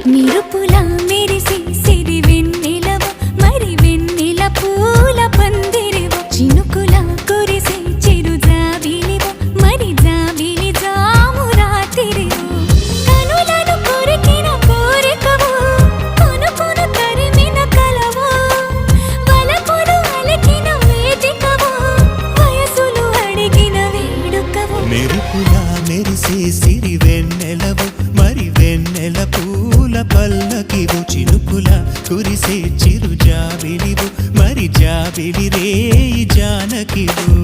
నిరుపులా మెరిసి సిరి వెన్నెలవు మరి వెన్నెల పూల పందిరివు చినుకులా కురిసి చిరు జాబిలివు మరి జాబిలి జాము రాత్రివు కనులను కొరికిన కోరికవు కొనుకొను తరిమిన కలవు వలపులు అలికిన వేదికవు వయసులు అడిగిన వేడుకవు మెరుపులా మెరిసే సిరి వెన్నెలవు మరి వెన్నెల పూల పల్లకివు చినుకుల కురిసే చిరు జాబిలివు మరి జాబిలి రేయి జానకివు